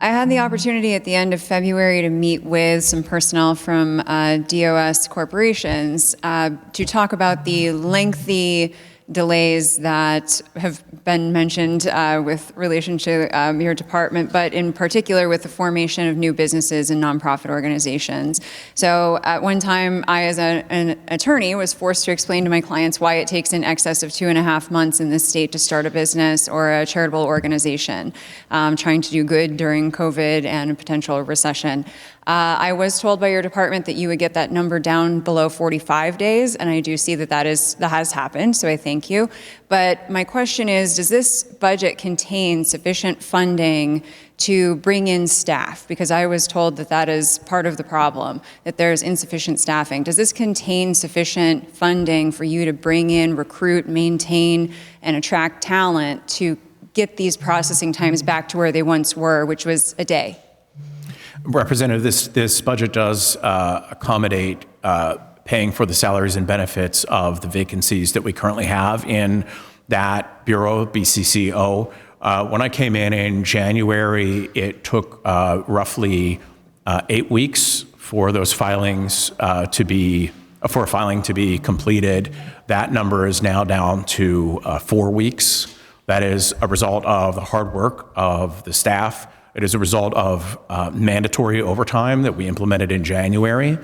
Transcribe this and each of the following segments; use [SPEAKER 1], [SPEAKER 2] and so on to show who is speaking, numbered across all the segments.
[SPEAKER 1] I had the opportunity at the end of February to meet with some personnel from DOS corporations to talk about the lengthy delays that have been mentioned with relation to your department, but in particular with the formation of new businesses and nonprofit organizations. So at one time, I, as an attorney, was forced to explain to my clients why it takes in excess of 2.5 months in this state to start a business or a charitable organization trying to do good during COVID and a potential recession. I was told by your department that you would get that number down below 45 days, and I do see that that has happened, so I thank you. But my question is, does this budget contain sufficient funding to bring in staff? Because I was told that that is part of the problem, that there's insufficient staffing. Does this contain sufficient funding for you to bring in, recruit, maintain, and attract talent to get these processing times back to where they once were, which was a day?
[SPEAKER 2] Representative, this budget does accommodate paying for the salaries and benefits of the vacancies that we currently have in that bureau, BCCO. When I came in January, it took roughly 8 weeks for those filings for a filing to be completed. That number is now down to 4 weeks. That is a result of the hard work of the staff. It is a result of mandatory overtime that we implemented in January.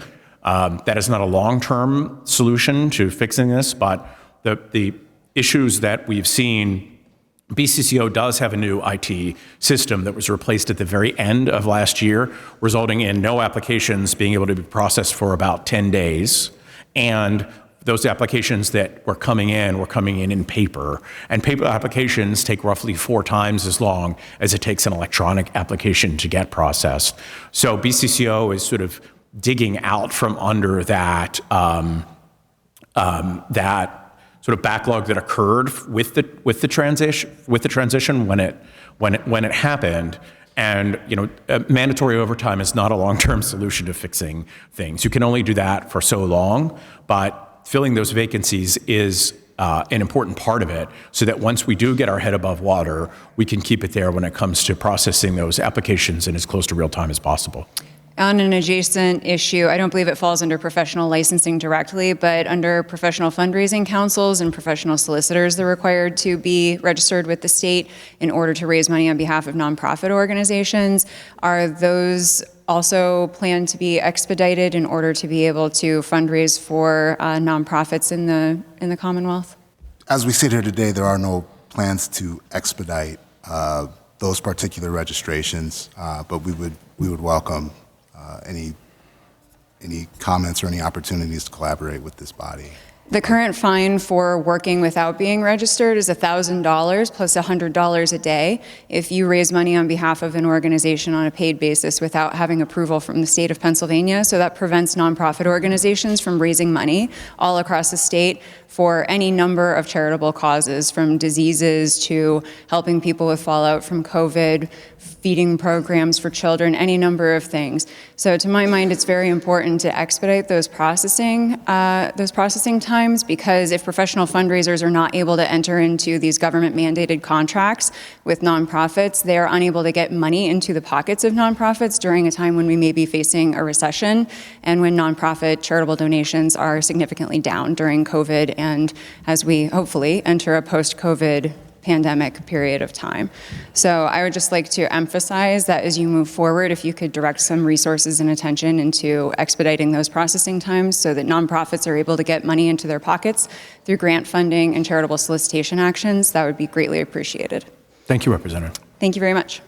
[SPEAKER 2] That is not a long-term solution to fixing this, but the issues that we've seen, BCCO does have a new IT system that was replaced at the very end of last year, resulting in no applications being able to be processed for about 10 days. And those applications that were coming in paper. And paper applications take roughly 4 times as long as it takes an electronic application to get processed. So BCCO is sort of digging out from under that that sort of backlog that occurred with the transition when it happened. And mandatory overtime is not a long-term solution to fixing things. You can only do that for so long, but filling those vacancies is an important part of it, so that once we do get our head above water, we can keep it there when it comes to processing those applications in as close to real time as possible.
[SPEAKER 1] On an adjacent issue, I don't believe it falls under professional licensing directly, but under professional fundraising councils and professional solicitors, they're required to be registered with the state in order to raise money on behalf of nonprofit organizations. Are those also planned to be expedited in order to be able to fundraise for nonprofits in the Commonwealth?
[SPEAKER 3] As we sit here today, there are no plans to expedite those particular registrations, but we would welcome any comments or any opportunities to collaborate with this body.
[SPEAKER 1] The current fine for working without being registered is $1,000 plus $100 a day if you raise money on behalf of an organization on a paid basis without having approval from the state of Pennsylvania. So that prevents nonprofit organizations from raising money all across the state for any number of charitable causes, from diseases to helping people with fallout from COVID, feeding programs for children, any number of things. So to my mind, it's very important to expedite those processing times, because if professional fundraisers are not able to enter into these government mandated contracts with nonprofits, they are unable to get money into the pockets of nonprofits during a time when we may be facing a recession and when nonprofit charitable donations are significantly down during COVID and as we hopefully enter a post-COVID pandemic period of time. So I would just like to emphasize that as you move forward, if you could direct some resources and attention into expediting those processing times so that nonprofits are able to get money into their pockets through grant funding and charitable solicitation actions, that would be greatly appreciated.
[SPEAKER 2] Thank you, Representative.
[SPEAKER 1] Thank you very much.